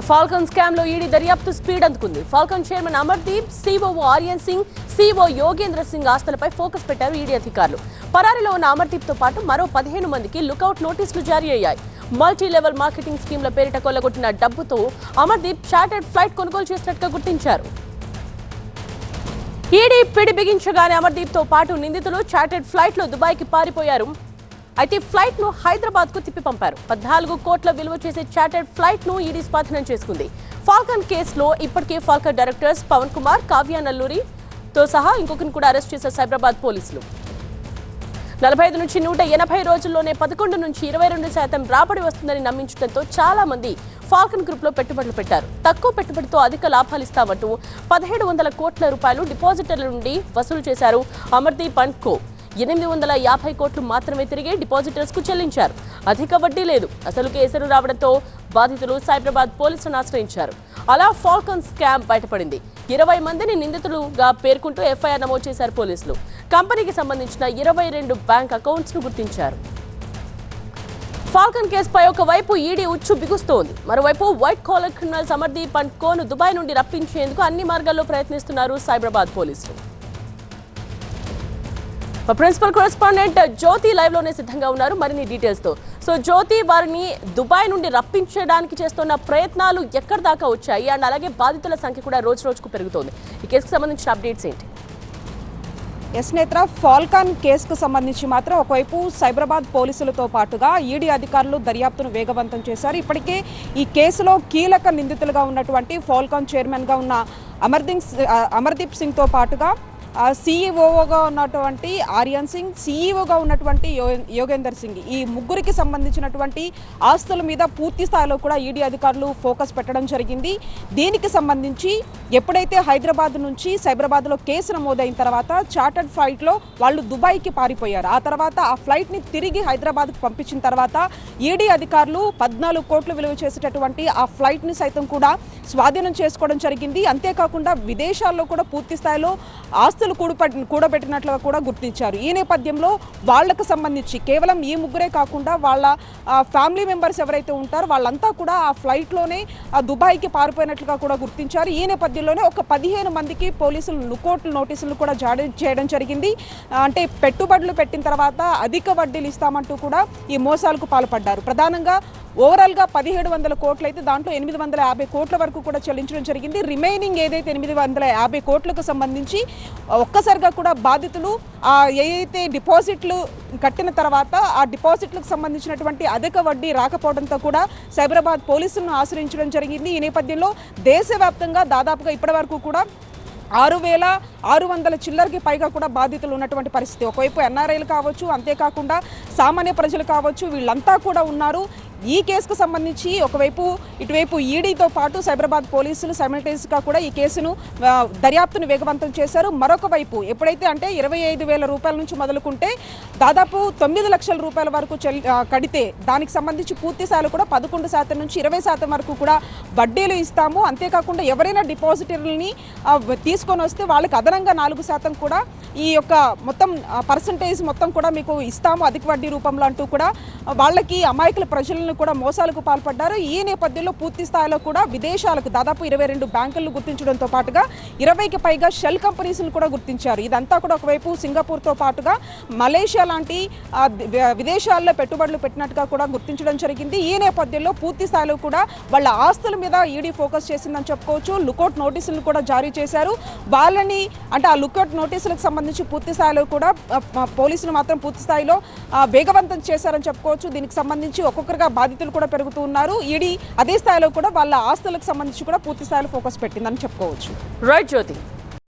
Falcon scam లో ED దర్యాప్తు speed అందుకుంది. Falcon chairman Amardeep, COO Aryan Singh, CEO Yogendra Singh ఆస్తులపై ఫోకస్ పెట్టారు ఈడీ అధికారులు. పరారీలో ఉన్న అమర్దీప్ తో పాటు మరో 15 మందికి లుకౌట్ నోటీసులు జారీ అయ్యాయి. మల్టీ లెవెల్ మార్కెటింగ్ స్కీమ్ల పేరిట కొల్లగొట్టిన డబ్బుతో అమర్దీప్ చార్టర్డ్ ఫ్లైట్ కొనుగోలు చేసినట్టుగా గుర్తించారు. ఈడీ పిడి బిగించగానే అమర్దీప్ తో పాటు నిందితులు చార్టర్డ్ ఫ్లైట్ లో దుబాయ్కి పారిపోయారు. అయితే ఫ్లైట్ ను హైదరాబాద్ కు తిప్పి పంపారు. 14 కోట్ల విలువ చేసే చార్టర్డ్ ఫ్లైట్ ను ఈడీ స్వాధీనం చేసుకుంది. ఫాల్కన్ కేసులో ఇప్పటికే ఫాల్కన్ డైరెక్టర్స్ పవన్ కుమార్, కావ్య నల్లూరి తో సహా ఇంకొకరిని కూడా అరెస్ట్ చేశారు సైబరాబాద్ పోలీసులు. 45 నుంచి 180 రోజుల్లోనే 11 నుంచి 22% రాబడి వస్తుందని నమ్మించడంతో చాలా మంది ఫాల్కన్ గ్రూప్ లో పెట్టుబడులు పెట్టారు. తక్కువ పెట్టుబడితో అధిక లాభాలు ఇస్తామంటూ 1700 కోట్ల రూపాయలు డిపాజిటర్ల నుండి వసూలు చేశారు అమర్దీప్ అండ్ కో. 850 కోట్లు మాత్రమే తిరిగి డిపాజిటర్స్ కు చెల్లించారు. అధిక వడ్డీ లేదు. అసలు కేసులు రావడంతో బాధితులు సైబరాబాద్ పోలీసులను ఆశ్రయించారు. అలా ఫాల్కన్ స్కామ్ బయటపడింది. 20 మందిని నిందితులుగా పేర్కొంటూ ఎఫ్ఐఆర్ నమోదు చేశారు పోలీసులు. కంపెనీకి సంబంధించిన 22 బ్యాంక్ అకౌంట్స్ ను గుర్తించారు. ఫాల్కన్ కేసుపై ఒకవైపు ఈడీ ఉచ్చు బిగుస్తోంది. మరోవైపు white collar criminals Amardeep and కోను దుబాయ్ నుండి రప్పించేందుకు అన్ని మార్గాల్లో ప్రయత్నిస్తున్నారు సైబరాబాద్ పోలీసులు. ప్రిన్సిపల్ కరెస్పాండెంట్ జ్యోతి లైవ్ లోనే సిద్ధంగా ఉన్నారు మరిన్ని డీటెయిల్స్ తో. సో జ్యోతి, వారిని దుబాయ్ నుండి రప్పించడానికి చేస్తున్న ప్రయత్నాలు ఎక్కడి దాకా వచ్చాయి అండ్ అలాగే బాధితుల సంఖ్య కూడా రోజు రోజుకు పెరుగుతోంది. ఈ కేసుకు సంబంధించిన అప్డేట్స్ ఏంటి? ఎస్ నేత్ర, ఫాల్కన్ కేసుకు సంబంధించి మాత్రం ఒకవైపు సైబరాబాద్ పోలీసులతో పాటుగా ఈడీ అధికారులు దర్యాప్తును వేగవంతం చేశారు. ఇప్పటికే ఈ కేసులో కీలక నిందితులుగా ఉన్నటువంటి ఫాల్కన్ చైర్మన్గా ఉన్న అమర్దీప్ సింగ్తో పాటుగా సిఈఓగా ఉన్నటువంటి ఆర్యన్ సింగ్, సిఈఓగా ఉన్నటువంటి యోగేందర్ సింగ్, ఈ ముగ్గురికి సంబంధించినటువంటి ఆస్తుల మీద పూర్తి స్థాయిలో కూడా ఈడీ అధికారులు ఫోకస్ పెట్టడం జరిగింది. దీనికి సంబంధించి ఎప్పుడైతే హైదరాబాద్ నుంచి సైబరాబాద్లో కేసు నమోదైన తర్వాత చార్టర్డ్ ఫ్లైట్లో వాళ్ళు దుబాయ్కి పారిపోయారు. ఆ తర్వాత ఆ ఫ్లైట్ని తిరిగి హైదరాబాద్కు పంపించిన తర్వాత ఈడీ అధికారులు 14 కోట్లు విలువ చేసేటటువంటి ఆ ఫ్లైట్ని సైతం కూడా స్వాధీనం చేసుకోవడం జరిగింది. అంతేకాకుండా విదేశాల్లో కూడా పూర్తి స్థాయిలో ఆస్తులు కూడబెట్టినట్లుగా కూడా గుర్తించారు. ఈ నేపథ్యంలో వాళ్లకు సంబంధించి కేవలం ఈ ముగ్గురే కాకుండా వాళ్ళ ఫ్యామిలీ మెంబర్స్ ఎవరైతే ఉంటారో వాళ్ళంతా కూడా ఆ ఫ్లైట్లోనే దుబాయ్కి పారిపోయినట్లుగా కూడా గుర్తించారు. ఈ నేపథ్యంలోనే ఒక 15 మందికి పోలీసులు లుకౌట్ నోటీసులు కూడా జారీ చేయడం జరిగింది. అంటే పెట్టుబడులు పెట్టిన తర్వాత అధిక వడ్డీలు ఇస్తామంటూ కూడా ఈ మోసాలకు పాల్పడ్డారు. ప్రధానంగా ఓవరాల్గా 1700 కోట్లు అయితే దాంట్లో 850 కోట్ల వరకు కూడా చెల్లించడం జరిగింది. రిమైనింగ్ ఏదైతే 850 కోట్లకు సంబంధించి ఒక్కసారిగా కూడా బాధితులు ఏదైతే డిపాజిట్లు కట్టిన తర్వాత ఆ డిపాజిట్లకు సంబంధించినటువంటి అధిక వడ్డీ రాకపోవడంతో కూడా సైబరాబాద్ పోలీసులను ఆశ్రయించడం జరిగింది. ఈ నేపథ్యంలో దేశవ్యాప్తంగా దాదాపుగా ఇప్పటి వరకు కూడా 6600 చిల్లర్కి పైగా కూడా బాధితులు ఉన్నటువంటి పరిస్థితి. ఒకవైపు ఎన్ఆర్ఐలు కావచ్చు, అంతేకాకుండా సామాన్య ప్రజలు కావచ్చు, వీళ్ళంతా కూడా ఉన్నారు. ఈ కేసుకు సంబంధించి ఒకవైపు ఇటువైపు ఈడీతో పాటు సైబరాబాద్ పోలీసులు సైమల్టేనియస్గా కూడా ఈ కేసును దర్యాప్తును వేగవంతం చేశారు. మరొక వైపు ఎప్పుడైతే అంటే 25,000 రూపాయల నుంచి మొదలుకుంటే దాదాపు 9 లక్షల రూపాయల వరకు కడితే దానికి సంబంధించి పూర్తి స్థాయిలో కూడా 11% నుంచి 20% వరకు కూడా వడ్డీలు ఇస్తాము. అంతేకాకుండా ఎవరైనా డిపాజిటర్లని తీసుకొని వస్తే వాళ్ళకి అదనంగా 4% కూడా ఈ యొక్క మొత్తం పర్సంటేజ్ మొత్తం కూడా మీకు ఇస్తాము అధిక వడ్డీ రూపంలో అంటూ కూడా వాళ్ళకి అమాయకుల ప్రజలను కూడా మోసాలకు పాల్పడ్డారు. ఈ నేపథ్యంలో పూర్తి స్థాయిలో కూడా విదేశాలకు దాదాపు 22 బ్యాంకులను గుర్తించడంతో పాటుగా 20కి పైగా షెల్ కంపెనీస్ను కూడా గుర్తించారు. ఇదంతా కూడా ఒకవైపు సింగపూర్తో పాటుగా మలేషియా లాంటి విదేశాల్లో పెట్టుబడులు పెట్టినట్టుగా కూడా గుర్తించడం జరిగింది. ఈ నేపథ్యంలో పూర్తి స్థాయిలో కూడా వాళ్ళ ఆస్తుల మీద ఈడీ ఫోకస్ చేసిందని చెప్పుకోవచ్చు. లుకౌట్ నోటీసులు కూడా జారీ చేశారు. వాళ్ళని అంటే ఆ లుకౌట్ నోటీసులకు సంబంధించి పూర్తి స్థాయిలో కూడా పోలీసులు మాత్రం పూర్తి స్థాయిలో వేగవంతం చేశారని చెప్పుకోవచ్చు. దీనికి సంబంధించి ఒక్కొక్కరుగా బాధితులు కూడా పెరుగుతూ ఉన్నారు. ఈడీ అదే స్థాయిలో కూడా వాళ్ళ ఆస్తులకు సంబంధించి కూడా పూర్తి స్థాయిలో ఫోకస్ పెట్టిందని చెప్పుకోవచ్చు. రైట్ జ్యోతి.